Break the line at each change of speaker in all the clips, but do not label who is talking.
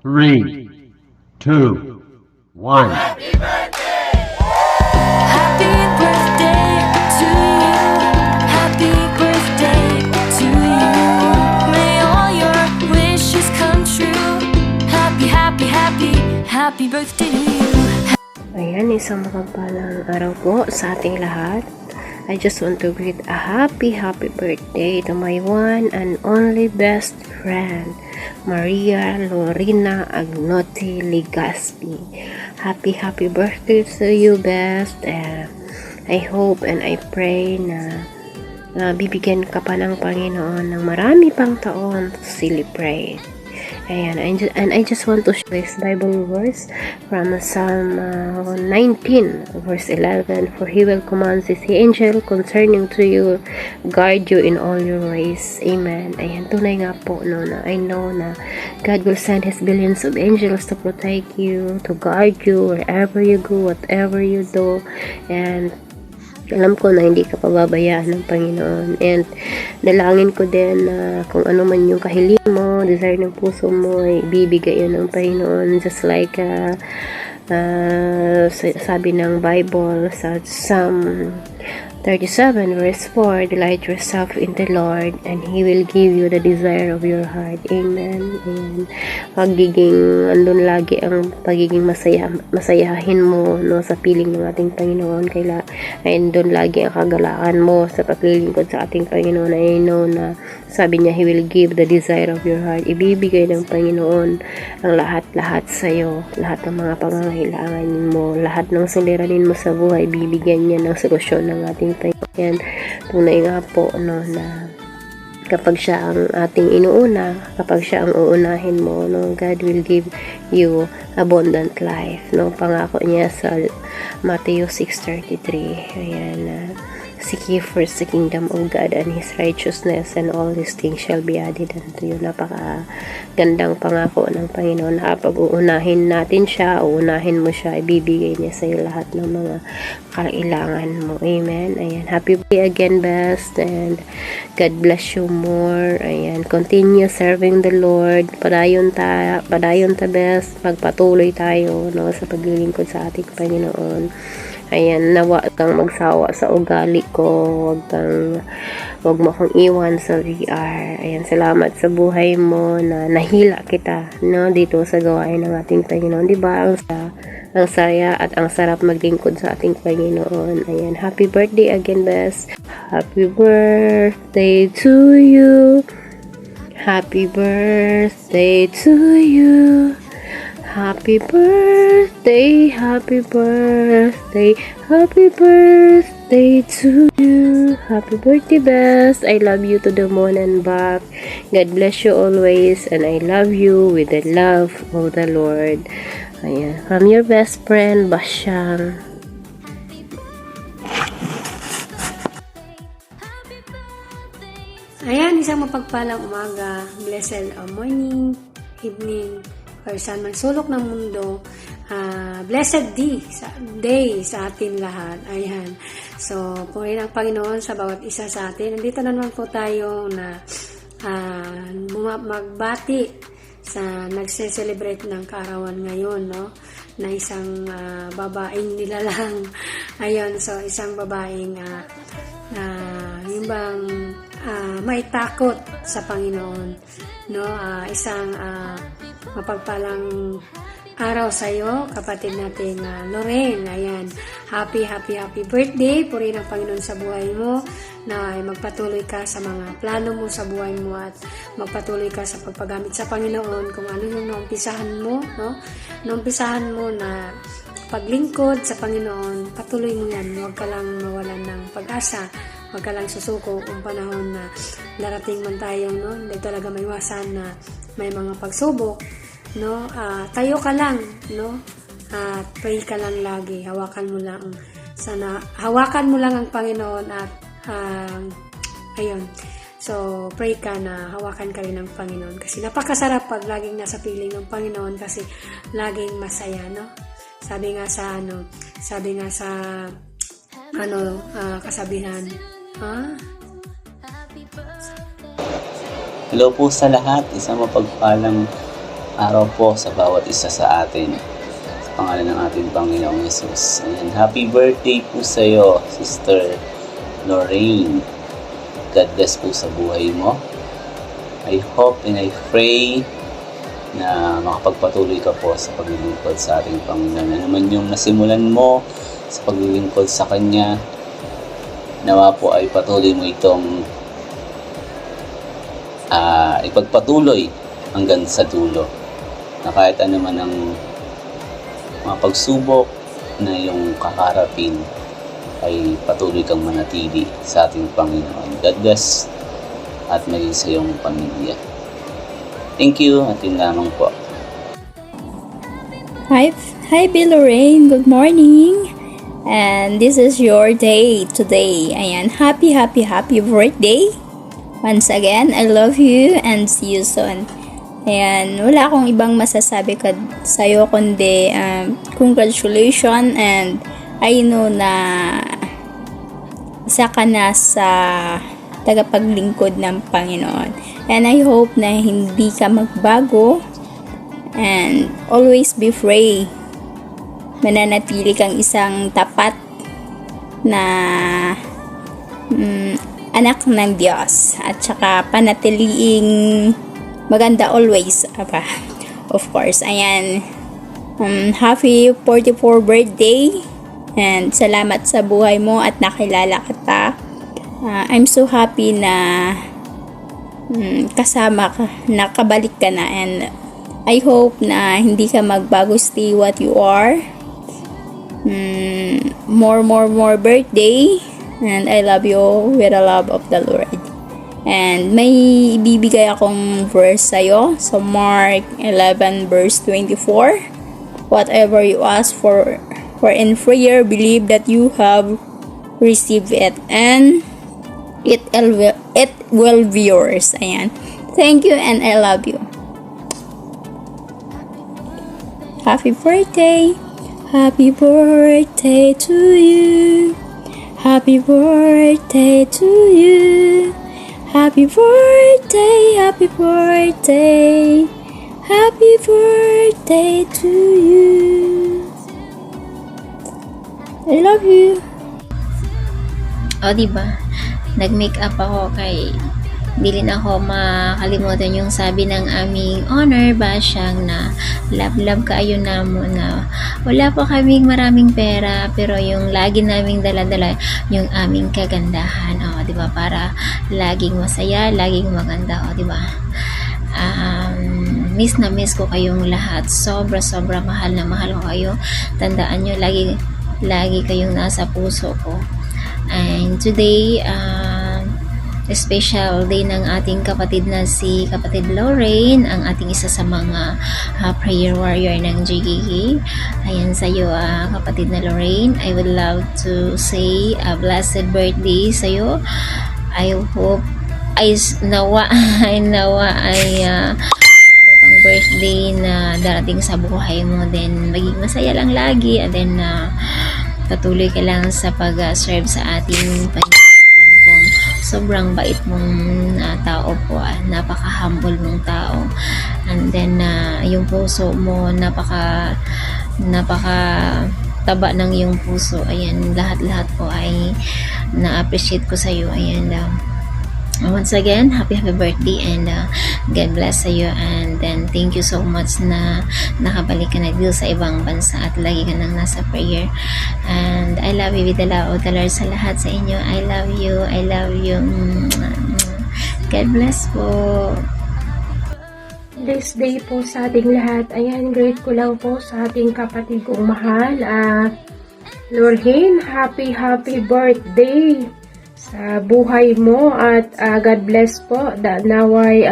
3, 2, 1.
Happy birthday to you. Happy birthday to you. May all your wishes come true. Happy birthday to you.
Ayan, isang mapagpalang araw po sa ating lahat. I just want to greet a happy birthday to my one and only best friend, Maria Lorena Agnotti Ligaspi. Happy birthday to you, best. I hope and I pray na bibigyan ka pa ng Panginoon ng marami pang taon to celebrate. Ayan, and I just want to share this Bible verse from Psalm 19, verse 11. For He will command His angel concerning to you, guard you in all your ways. Amen. Ayan, tunay nga po, no, na I know na God will send His billions of angels to protect you, to guard you wherever you go, whatever you do. And alam ko na hindi ka pababayaan ng Panginoon, and dalangin ko din na kung ano man yung kahiling mo, desire ng puso mo, ay ibibigay yun ng Panginoon, just like sabi ng Bible sa Psalm 37 verse 4, delight yourself in the Lord and He will give you the desire of your heart. Amen. And magiging andun lagi ang pagiging masayahin mo, no, sa piling ng ating Panginoon. And doon lagi ang kagalakan mo sa paglilingkod sa ating Panginoon. I know na sabi niya, He will give the desire of your heart. Ibibigay ng Panginoon ang lahat-lahat sa'yo, lahat ng mga pangangailangan mo, lahat ng suliranin mo sa buhay, bibigyan niya ng solusyon ng ating Panginoon. Tunay nga po, no, na kapag siya ang ating inuuna, kapag siya ang uunahin mo, no, God will give you abundant life, no. Pangako niya sa Matthew 6:33. Ayan, seek ye first the kingdom of God and His righteousness, and all these things shall be added unto you. Napaka gandang pangako ng Panginoon na kapag uunahin natin siya, uunahin mo siya, ibibigay niya sa iyo lahat ng mga kailangan mo. Amen. Ayan, happy birthday again, best, and God bless you more. Ayan, continue serving the Lord. Padayon ta best. Magpatuloy tayo, no, sa paglilingkod sa ating Panginoon. Ayan, nawa kang magsawa sa ugali ko. Wag mo akong iwan sa VR. Ayan, salamat sa buhay mo na nahila kita, no, dito sa gawain ng ating Panginoon. Diba? Ang saya at ang sarap maglingkod sa ating Panginoon. Ayan, happy birthday again, best. Happy birthday to you. Happy birthday to you. Happy birthday, happy birthday, happy birthday to you. Happy birthday, best. I love you to the moon and back. God bless you always, and I love you with the love of the Lord. Ayan, from your best friend, Basyang.
Ayan, isang mapagpalang umaga, blessed morning, evening, or saan man sulok ng mundo. Blessed day sa atin lahat. Ayan. So, purihin ang Panginoon sa bawat isa sa atin. Nandito naman po tayo na magbati sa nagse-celebrate ng kaarawan ngayon, no? Na isang babaeng nilalang. Ayun, so isang babaeng yung bang may takot sa Panginoon, no? Isang mapagpalang araw sa iyo, kapatid nating Lorraine. Ayan, happy birthday. Purihin ang Panginoon sa buhay mo, na ay magpatuloy ka sa mga plano mo sa buhay mo, at magpatuloy ka sa pagpagamit sa Panginoon kung ano yung naumpisahan mo, no? Naumpisahan mo na paglingkod sa Panginoon, patuloy mo yan. Huwag ka lang mawalan ng pag-asa. Huwag ka lang susuko kung panahon na darating man tayo, no? Hindi talaga maiwasan na may mga pagsubok, no? Tayo ka lang, no? At pray ka lang lagi. Hawakan mo lang ang Panginoon, at ayun. So, pray ka na hawakan ka rin ng Panginoon, kasi napakasarap pag laging nasa piling ng Panginoon, kasi laging masaya, no? Sabi nga sa kasabihan.
Hello po sa lahat. Isang mapagpalang araw po sa bawat isa sa atin. Sa pangalan ng ating Panginoong Yesus. Ayan, happy birthday po sa iyo, Sister Lorraine. God bless po sa buhay mo. I hope and I pray na makapagpatuloy ka po sa paglilingkod sa ating Panginoon. Ano man yung nasimulan mo sa paglilingkod sa Kanya, nawa po ay patuloy mo itong ipagpatuloy hanggang sa dulo. Na kahit ano man ang mga pagsubok na yung kakarapin, ay patuloy kang manatili sa ating Panginoon. God bless at maging sa iyong pamilya. Thank you at yun lamang po.
Hi Bill Lorraine, good morning. And this is your day today. Ayan, happy birthday. Once again, I love you and see you soon. Ayan, wala akong ibang masasabi sa'yo kundi congratulations, and I know na isa ka na sa tagapaglingkod ng Panginoon. And I hope na hindi ka magbago and always be free. Mananatili kang isang tapat na anak ng Diyos, at saka panatiliing maganda always, of course. Ayan, happy 44 birthday and salamat sa buhay mo at nakilala kita. I'm so happy na kasama ka, nakabalik ka na, and I hope na hindi ka magbago, stay what you are. More birthday, and I love you with the love of the Lord. And may ibibigay akong verse sa'yo sa Mark 11 verse 24. Whatever you ask for in prayer, believe that you have received it, and it will be yours. Ayan. Thank you and I love you. Happy birthday. Happy birthday to you. Happy birthday to you. Happy birthday, happy birthday. Happy birthday to you. I love you.
O, diba? Nag-make up ako kay dili na ako makalimutan yung sabi ng aming owner Basyang na love kaayo namo, na wala pa kaming maraming pera pero yung lagi naming dala-dala yung aming kagandahan. O, diba? Para laging masaya, laging maganda. O, diba? Miss na miss ko kayong lahat. Sobra mahal na mahal ko kayo. Tandaan nyo, lagi kayong nasa puso ko. And today, special day ng ating kapatid na si Kapatid Lorraine, ang ating isa sa mga prayer warrior ng JGK. Ayan sa'yo, kapatid na Lorraine. I would love to say a blessed birthday sa'yo. I hope nawa ay pang birthday na darating sa buhay mo, then maging masaya lang lagi, and then patuloy ka lang sa pag-serve sa ating Panginoon. Sobrang bait mong tao po, napaka-humble mong tao, and then yung puso mo napaka taba ng iyong puso. Ayan, lahat po ay na-appreciate ko sa iyo. Ayan, once again, happy birthday, and God bless sa iyo, and then thank you so much na nakabalik ka na dito sa ibang bansa at lagi ka nang nasa prayer. And I love you with the love of the Lord sa lahat sa inyo. I love you. God bless po.
This day po sa ating lahat. Ayan, grateful lang po sa ating kapatid kong mahal. Lorraine, happy birthday sa buhay mo, at God bless po. Naway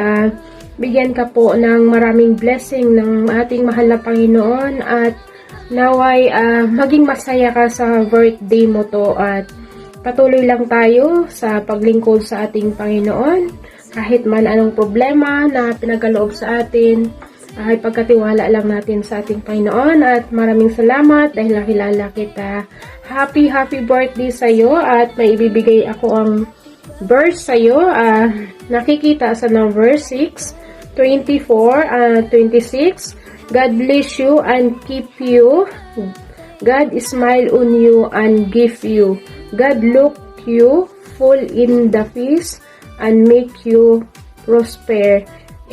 bigyan ka po ng maraming blessing ng ating mahal na Panginoon, at naway maging masaya ka sa birthday mo to, at patuloy lang tayo sa paglingkod sa ating Panginoon. Kahit man anong problema na pinagkaloob sa atin, ay pagkatiwala lang natin sa ating Panginoon. At maraming salamat dahil nakilala kita. Happy birthday sa iyo, at may ibibigay ako ang verse sa iyo. Nakikita sa number 6. 26. God bless you and keep you. God smile on you and give you. God look you full in the face and make you prosper.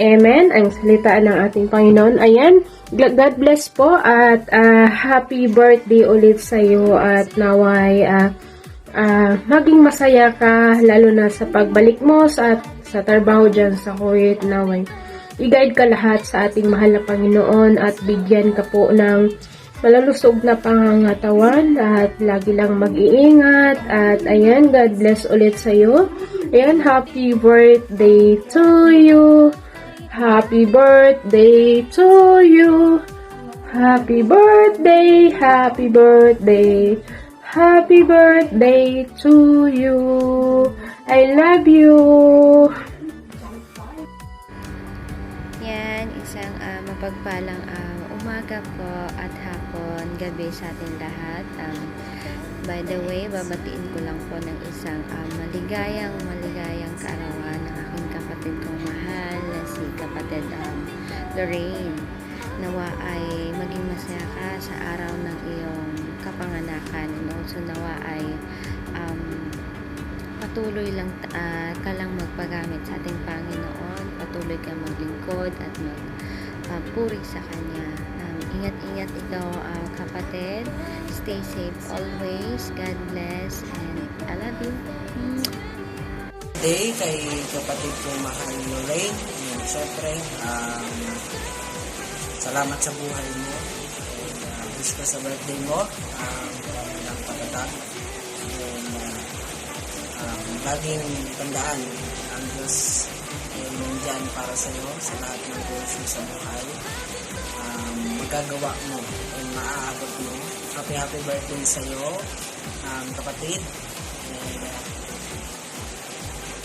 Amen. Ang salita ng ating Panginoon. Ayan. God bless po at happy birthday ulit sa iyo at naway maging masaya ka lalo na sa pagbalik mo sa trabaho dyan sa Kuwait. Naway i-guide ka lahat sa ating mahal na Panginoon at bigyan ka po ng malalusog na pangangatawan at lagi lang mag-iingat at ayan, God bless ulit sa iyo. Ayan, happy birthday to you. Happy birthday to you. Happy birthday, happy birthday. Happy birthday to you. I love you.
Yan, isang mapagpalang umaga po at hapon, gabi sa ating lahat. By the way, babatiin ko lang po ng isang maligayang kaarawan ng aking kapatid kong mahal na si kapatid Lorraine. Nawa ay maging masaya ka sa araw ng iyong kapanganakan, and also nawa ay patuloy lang ka lang magpagamit sa ating Panginoon, patuloy ka maglingkod at magpuri sa Kanya. Ingat-ingat ikaw kapatid, stay safe always, God bless, and I love you.
Day kay kapatid ko mahal Lorraine. Siyempre, salamat sa buhay mo. Wish ka sa birthday mo. Marami ng patatag. Laging tandaan, ang Diyos ay nandyan para sa iyo sa lahat ng goals mo sa buhay. Magagawa mo at maaabot mo. Happy birthday sa iyo, kapatid.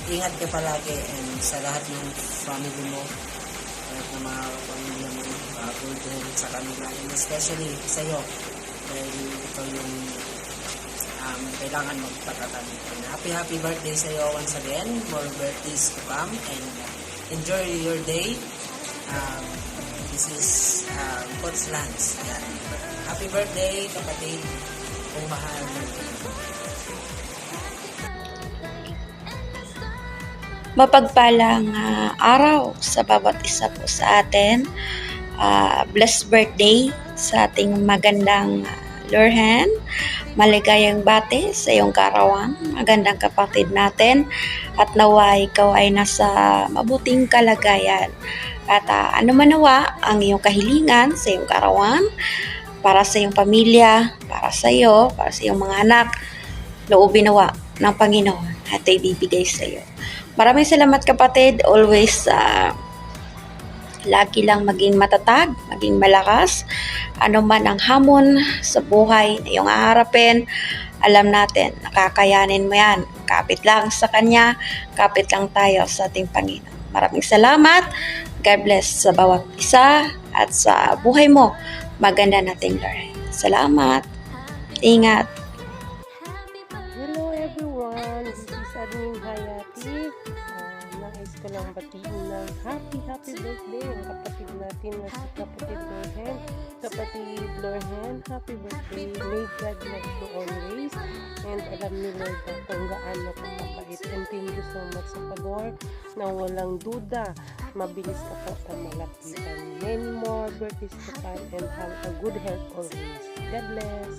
Ingat ka palagi and sa lahat ng family mo at ng mga pamilya mo, sa kanila, and especially sa iyo dahil ito yung kailangan magpatatag. Happy birthday sa iyo once again, more birthdays to come, and enjoy your day. This is Coach Lance. Happy birthday kapatid kung mahal mo.
Mapagpalang araw sa bawat isa po sa atin. Blessed birthday sa ating magandang Lorraine. Maligayang bati sa iyong kaarawan, magandang kapatid natin, at naway ikaw ay nasa mabuting kalagayan. At ano man nawa ang iyong kahilingan sa iyong kaarawan, para sa iyong pamilya, para sa iyo, para sa iyong mga anak, loobin nawa ng Panginoon at ibibigay sa iyo. Maraming salamat kapatid, always lagi lang maging matatag, maging malakas. Ano man ang hamon sa buhay na iyong haharapin, alam natin, nakakayanin mo yan. Kapit lang sa Kanya, kapit lang tayo sa ating Panginoon. Maraming salamat. God bless sa bawat isa at sa buhay mo. Maganda nating Lorraine. Salamat. Ingat.
Hello everyone, this is Admin Hayati. Nais ko lang batiin ng happy birthday ang kapatid natin na si kapatid Lorraine. Kapatid Lorraine, happy birthday. May God bless you always. And alam ni Lord na kung gaano ka kapait. And thank you so much sa pag-work na walang duda. Mabilis ka po sa malapitan. Many more birthdays to come and have a good health always. God bless.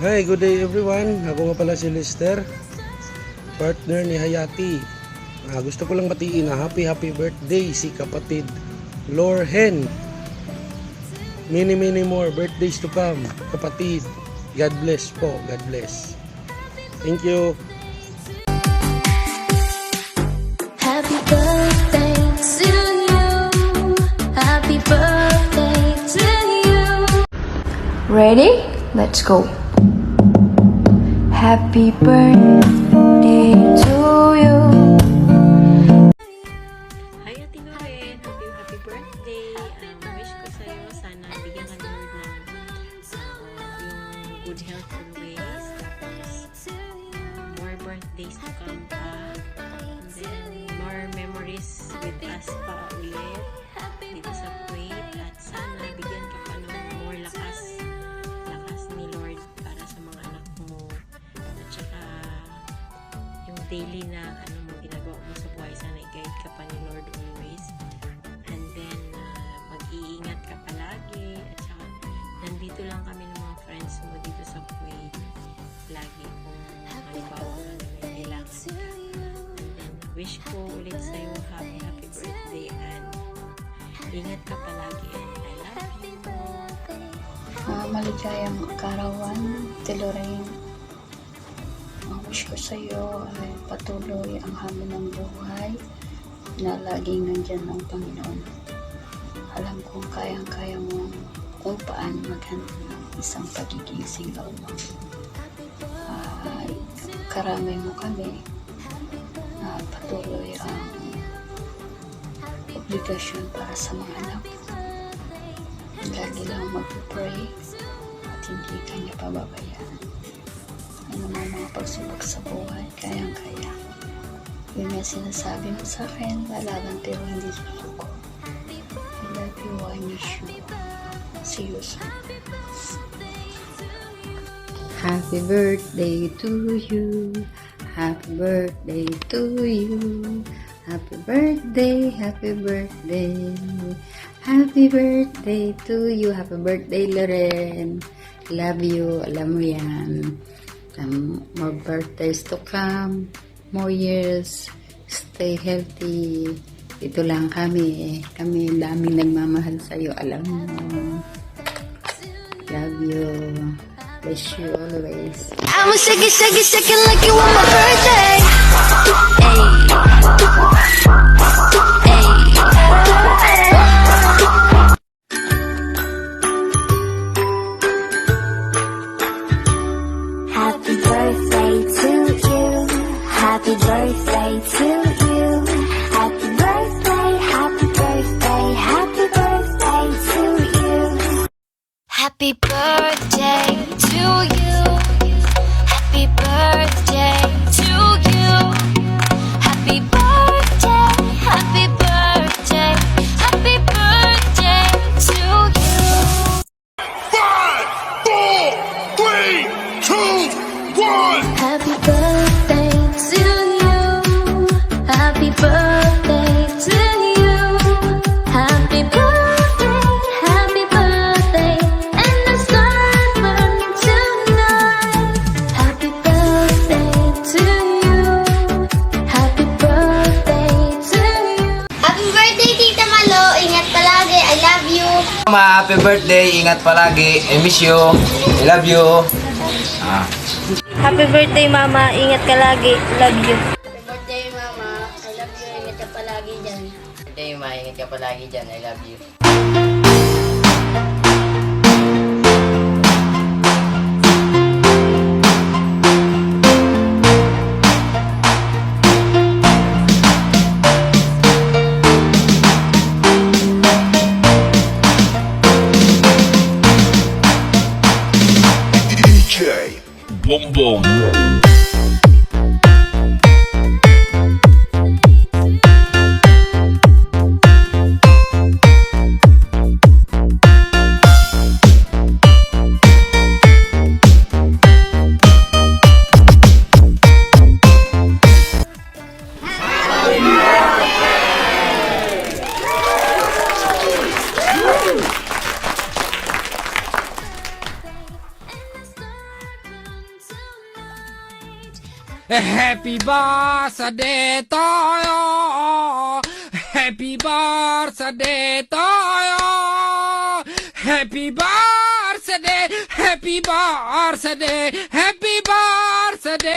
Hi, good day everyone. Ako nga pala si Lester, partner ni Hayati. Gusto ko lang batiin na happy birthday si kapatid Lorraine. Many more birthdays to come, kapatid. God bless po. God bless. Thank you.
Happy birthday to you. Happy birthday to you.
Ready? Let's go. Happy birthday to you.
Hi Ate Lorraine, happy birthday. Wish ko sa'yo, sana bigyan ka ni Lord ng yung good health always. Tapos more birthdays to come pa. And then more memories always with us pa ulit dito sa Kuwait, at sana bigyan ka pa ng more lakas ni Lord para sa mga anak mo, at saka yung daily na ginagawa mo sa buhay, sana i-guide ka pa ni Lord always, and then mag-iingat ka palagi, at saka nandito lang kami ng mga friends mo dito sa Kuwait lagi kung halimbawa may kailangan ka. And then wish ko ulit sa'yo happy birthday, and ingat ka palagi, and I love you.
Maligayang karawan, Lorraine. Ang wish ko sa iyo ay patuloy ang hamon ng buhay na laging nandyan ang Panginoon. Alam kong kayang-kaya mo kung paano maghandle ng isang pagiging single mo. Karamay mo kami na patuloy ang obligasyon para sa mga anak mo. Lagi lang mag-pray at hindi ka niya pababayaan. Ano man mga pagsubok sa buhay, kayang-kaya. Yun nga sinasabi mo sa akin, lalaban pero hindi susuko. I love you, I miss you. See you soon.
Happy birthday to you. Happy birthday to you. Happy birthday, happy birthday. Happy birthday to you. Happy birthday, Loren. Love you. Alam mo yan. More birthdays to come. More years. Stay healthy. Ito lang kami. Kami daming nagmamahal sa'yo. Alam mo. Love you. Bless you always.
I'ma shake it, shake it, shake it like you want my birthday. Happy birthday to you. Happy birthday to you. Happy birthday, happy birthday, happy birthday to you. Happy birthday to you. Happy birthday to you. Happy birthday, happy birthday, happy birthday to you. 5, 4, 3, 2, 1. Happy birthday to you. Happy birthday to you. Happy birthday, happy birthday, and the sun burn tonight. Happy birthday to you. Happy birthday to you.
Happy birthday, Tita Malo. Ingat palagi. I love you.
Mama, happy birthday. Ingat palagi. I miss you. I love you.
Happy birthday, Mama. Ingat ka lagi. Love you. Happy birthday, Mama. I love you. Ingat ka palagi dyan.
Birthday, Ma. Ingat ka palagi dyan. I love you.
DJ Boom Boom.
Happy birthday to you. Happy birthday to you. Happy birthday. Happy birthday. Happy birthday.